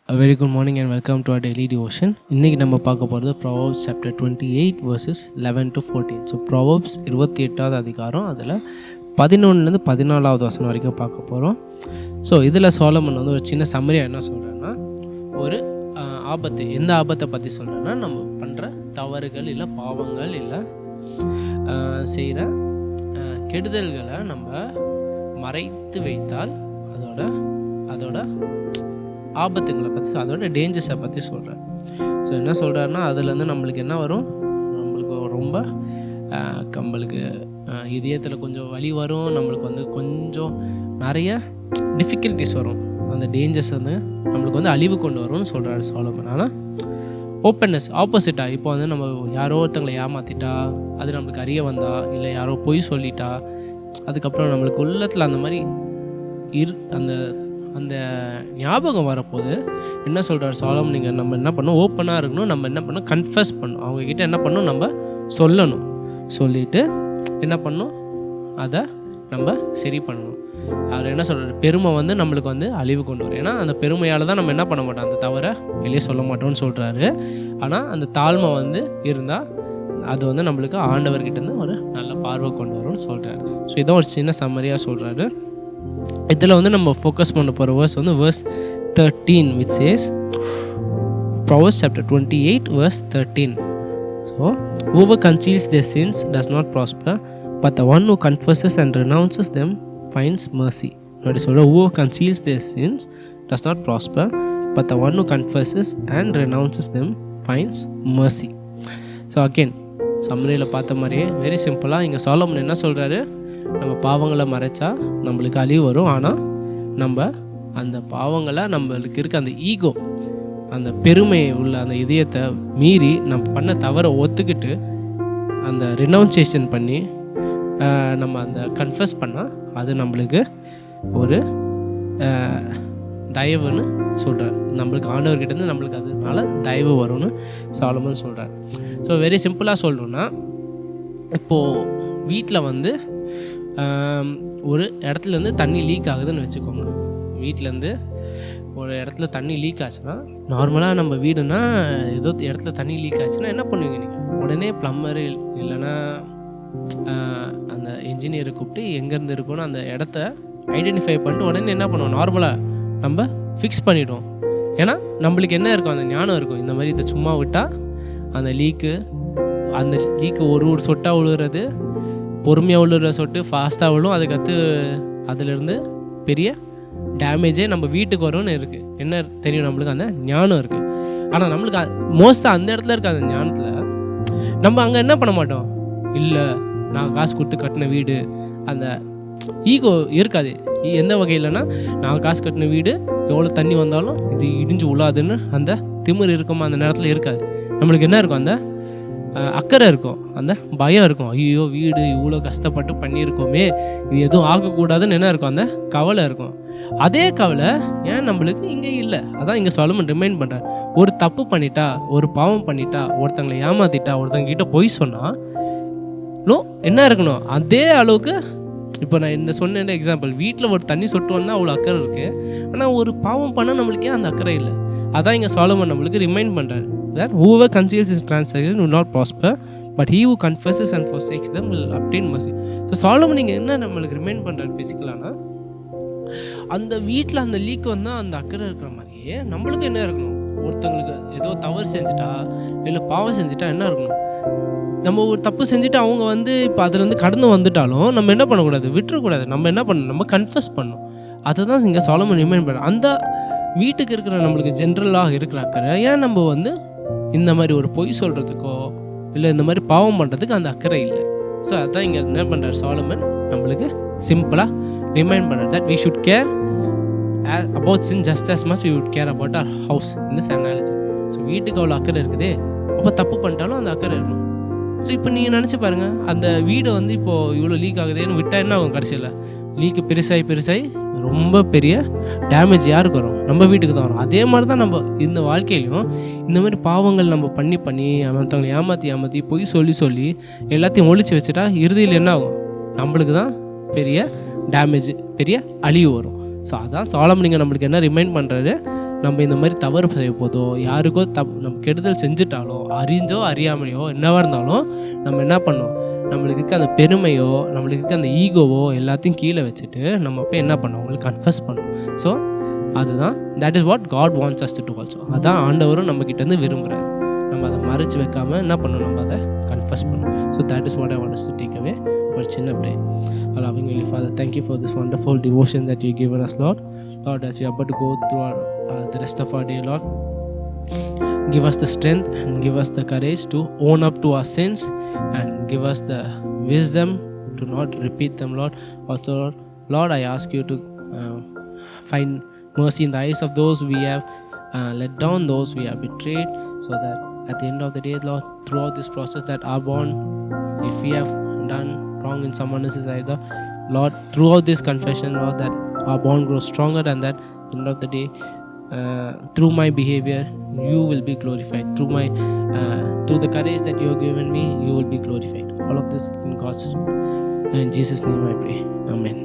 A very good morning and welcome to our daily devotion. இன்னைக்கு நம்ம பார்க்க போகிறது Proverbs chapter 28 verses 11 to 14. So Proverbs 28வது அதிகாரம் அதில் 11லேருந்து 14வது வசனம் வரைக்கும் பார்க்க போகிறோம். ஸோ இதில் சோலமன் வந்து ஒரு சின்ன சம்மரியாக என்ன சொல்கிறேன்னா, ஒரு ஆபத்து, எந்த ஆபத்தை பற்றி சொல்கிறேன்னா, நம்ம பண்ணுற தவறுகள் இல்லை பாவங்கள் இல்லை செய்கிற கெடுதல்களை நம்ம மறைத்து வைத்தால் அதோட ஆபத்துங்களை பற்றி, அதோட டேஞ்சர்ஸை பற்றி சொல்கிறேன். ஸோ என்ன சொல்கிறாருன்னா, அதுலேருந்து நம்மளுக்கு என்ன வரும், நம்மளுக்கு ரொம்ப நம்மளுக்கு இதயத்தில் கொஞ்சம் வலி வரும், நம்மளுக்கு வந்து கொஞ்சம் நிறைய டிஃபிகல்ட்டிஸ் வரும். அந்த டேஞ்சர்ஸ் வந்து நம்மளுக்கு வந்து அழிவு கொண்டு வரும்னு சொல்கிறாரு சோலமன். ஆனால் ஓப்பன்னஸ் ஆப்போசிட்டாக, இப்போ வந்து நம்ம யாரோ ஒருத்தங்களை ஏமாற்றிட்டா, அது நம்மளுக்கு அறிய வந்தா, இல்லை யாரோ பொய் சொல்லிட்டா, அதுக்கப்புறம் நம்மளுக்கு உள்ளத்தில் அந்த மாதிரி அந்த ஞாபகம் வரப்போது என்ன சொல்கிறார் சோலமன், நீங்கள் நம்ம என்ன பண்ணணும், ஓப்பனாக இருக்கணும், நம்ம என்ன பண்ணணும், கன்ஃபஸ் பண்ணணும், அவங்கக்கிட்ட என்ன பண்ணணும், நம்ம சொல்லணும், சொல்லிவிட்டு என்ன பண்ணணும், அதை நம்ம சரி பண்ணணும். அவர் என்ன சொல்கிறார், பெருமை வந்து நம்மளுக்கு வந்து அழிவு கொண்டு வரும். ஏன்னா அந்த பெருமையால் தான் நம்ம என்ன பண்ண மாட்டோம், அந்த தவிர வெளியே சொல்ல மாட்டோம்னு சொல்கிறாரு. ஆனால் அந்த தாழ்மை வந்து இருந்தால் அது வந்து நம்மளுக்கு ஆண்டவர்கிட்டேருந்து ஒரு நல்ல பார்வை கொண்டு வரும்னு சொல்கிறாரு. ஸோ இதான் ஒரு சின்ன சம்மரியாக சொல்கிறாரு. இதில் வந்து நம்ம ஃபோக்கஸ் பண்ண போகிற வேர்ஸ் வந்து verse 13 which says, Proverbs chapter 28 verse 13. So, whoever conceals their sins does not prosper, but the one who confesses and renounces them finds mercy. அப்படி சொல்கிற, whoever conceals their sins does not prosper, but the one who confesses and renounces them finds mercy. So again சம்மரியில் பார்த்த மாதிரியே very சிம்பிளாக இங்கே சோலமன் என்ன சொல்கிறாரு, நம்ம பாவங்களை மறைச்சா நம்மளுக்கு அழிவு வரும். ஆனால் நம்ம அந்த பாவங்களை, நம்மளுக்கு இருக்க அந்த ஈகோ, அந்த பெருமை உள்ள அந்த இதயத்தை மீறி நம்ம பண்ண தவறை ஒத்துக்கிட்டு அந்த ரினவுன்சியேஷன் பண்ணி நம்ம அந்த கன்ஃபஸ் பண்ணால் அது நம்மளுக்கு ஒரு தயவுன்னு சொல்கிறார். நம்மளுக்கு ஆண்டவர்கிட்டேருந்து நம்மளுக்கு அதனால தயவு வரும்னு சாலமன் சொல்கிறார். ஸோ வெரி சிம்பிளாக சொல்லணுன்னா, இப்போது வீட்டில் வந்து ஒரு இடத்துலேருந்து தண்ணி லீக் ஆகுதுன்னு வச்சுக்கோங்க. வீட்டிலேருந்து ஒரு இடத்துல தண்ணி லீக் ஆச்சுன்னா, நார்மலாக நம்ம வீடுனா ஏதோ இடத்துல தண்ணி லீக் ஆச்சுன்னா என்ன பண்ணுவீங்க நீங்கள், உடனே ப்ளம்பரு இல்லைன்னா அந்த என்ஜினியரை கூப்பிட்டு எங்கேருந்து இருக்குன்னு அந்த இடத்த ஐடென்டிஃபை பண்ணிட்டு உடனே என்ன பண்ணுவோம், நார்மலாக நம்ம ஃபிக்ஸ் பண்ணிவிடுவோம். ஏன்னா நம்மளுக்கு என்ன இருக்கும், அந்த ஞானம் இருக்கும், இந்த மாதிரி இதை சும்மா விட்டால் அந்த லீக்கு ஒரு சொட்டாக விழுகிறது, பொறுமையாக விழுற சொட்டு ஃபாஸ்ட்டாக விழும், அதுக்கடுத்து அதிலிருந்து பெரிய டேமேஜே நம்ம வீட்டுக்கு வரும்னு இருக்குது. என்ன தெரியும், நம்மளுக்கு அந்த ஞானம் இருக்குது. ஆனால் நம்மளுக்கு மோஸ்ட்டாக அந்த இடத்துல இருக்க அந்த ஞானத்தில் நம்ம அங்கே என்ன பண்ண மாட்டோம், இல்லை நான் காசு கொடுத்து கட்டின வீடு, அந்த ஈகோ இருக்காது. எந்த வகையிலனா, நான் காசு கட்டின வீடு எவ்வளோ தண்ணி வந்தாலும் இது இடிஞ்சு விழாதுன்னு அந்த திமிர் இருக்குமா, அந்த நேரத்தில் இருக்காது. நம்மளுக்கு என்ன இருக்கும், அந்த அக்கறை இருக்கும், அந்த பயம் இருக்கும். ஐயோ வீடு இவ்வளோ கஷ்டப்பட்டு பண்ணியிருக்கோமே, இது எதுவும் ஆகக்கூடாதுன்னு என்ன இருக்கும், அந்த கவலை இருக்கும். அதே கவலை ஏன் நம்மளுக்கு இங்கே இல்லை. அதான் இங்கே சோலமன் ரிமைண்ட் பண்ணுறார், ஒரு தப்பு பண்ணிட்டா, ஒரு பாவம் பண்ணிட்டா, ஒருத்தங்களை ஏமாத்திட்டா, ஒருத்தங்கிட்ட பொய் சொன்னால் என்ன இருக்கணும், அதே அளவுக்கு. இப்போ நான் இந்த சொன்ன எக்ஸாம்பிள், வீட்டில் ஒரு தண்ணி சொட்டு வந்தால் அவ்வளோ அக்கறை இருக்குது, ஆனால் ஒரு பாவம் பண்ணால் நம்மளுக்கே அந்த அக்கறை இல்லை. அதான் இங்கே சோலமன் நம்மளுக்கு ரிமைண்ட் பண்ணுறாரு, that whoever conceals his transgression will not prosper, but he who confesses and forsakes them will obtain mercy. So Solomon நீங்கள் என்ன நம்மளுக்கு ரிமைண்ட் பண்ணுறாரு பேசிக்கலான்னா, அந்த வீட்டில் அந்த லீக் வந்தால் அந்த அக்கறை இருக்கிற மாதிரியே நம்மளுக்கு என்ன இருக்கணும், ஒருத்தங்களுக்கு ஏதோ தவறு செஞ்சுட்டா இல்லை பாவம் செஞ்சுட்டா என்ன இருக்கணும், நம்ம ஒரு தப்பு செஞ்சுட்டு அவங்க வந்து இப்போ அதுலேருந்து கடந்து வந்துட்டாலும் நம்ம என்ன பண்ணக்கூடாது, விட்டுறக்கூடாது. நம்ம என்ன பண்ணணும், நம்ம கன்ஃபஸ் பண்ணணும். அதை தான் இங்கே சோலமன் ரிமைண்ட் பண்ண. அந்த வீட்டுக்கு இருக்கிற நம்மளுக்கு ஜென்ரலாக இருக்கிற அக்கறை ஏன் நம்ம வந்து இந்த மாதிரி ஒரு பொய் சொல்கிறதுக்கோ இல்லை இந்த மாதிரி பாவம் பண்ணுறதுக்கு அந்த அக்கறை இல்லை. ஸோ அதுதான் இங்கே என்ன பண்ணுறாரு சோலமன், நம்மளுக்கு சிம்பிளாக ரிமைண்ட் பண்ணுறாரு that we should care about sin just as much we would care about our house in this analogy. So வீட்டுக்கு அவ்வளோ அக்கறை இருக்குது, அப்போ தப்பு பண்ணிட்டாலும் அந்த அக்கறை இருக்கணும். ஸோ இப்போ நீங்கள் நினச்சி பாருங்கள், அந்த வீடு வந்து இப்போது இவ்வளோ லீக் ஆகுதுன்னு விட்டால் என்ன ஆகும், கடைசியில் லீக்கு பெருசாகி ரொம்ப பெரிய டேமேஜ் யாருக்கு வரும், நம்ம வீட்டுக்கு தான் வரும். அதே மாதிரி தான் நம்ம இந்த வாழ்க்கையிலையும் இந்த மாதிரி பாவங்கள் நம்ம பண்ணி மற்றவங்களை ஏமாற்றி பொய் சொல்லி எல்லாத்தையும் ஒழிச்சு வச்சுட்டா இறுதியில் என்ன ஆகும், நம்மளுக்கு தான் பெரிய டேமேஜ், பெரிய அழிவு வரும். ஸோ அதான் சோலமன் நம்மளுக்கு என்ன ரிமைண்ட் பண்ணுறாரு, நம்ம இந்த மாதிரி தவறு செய்ய போதோ, யாருக்கோ நம்ம கெடுதல் செஞ்சுட்டாலோ, அறிஞ்சோ அறியாமையோ என்னவாக இருந்தாலும் நம்ம என்ன பண்ணோம், நம்மளுக்கு இருக்க அந்த பெருமையோ, நம்மளுக்கு இருக்க அந்த ஈகோவோ எல்லாத்தையும் கீழே வச்சுட்டு நம்ம போய் என்ன பண்ணோம், அவங்களுக்கு கன்ஃபஸ் பண்ணோம். ஸோ அதுதான் that is what God wants us to do also. அதான் ஆண்டவரும் நம்மக்கிட்டேருந்து விரும்புகிறார். நம்ம அதை மறைச்சு வைக்காமல் என்ன பண்ணணும், நம்ம அதை கன்ஃபஸ் பண்ணணும். So that is what I want us to take away. ஒரு சின்ன pray. Loving Holy Father, thank you for this wonderful devotion that you given us, Lord. Lord, as we are about to go through the rest of our day, Lord, give us the strength and give us the courage to own up to our sins and give us the wisdom to not repeat them, Lord. Also, Lord, I ask you to find mercy in the eyes of those we have let down, those we have betrayed, so that at the end of the day, Lord, throughout this process that our bond, if we have done wrong in someone else's eyes, Lord, throughout this confession, Lord, that our bond grows stronger, and that at the end of the day, through my behavior, you will be glorified. Through the courage that you have given me, you will be glorified. All of this in Jesus' name I pray. Amen.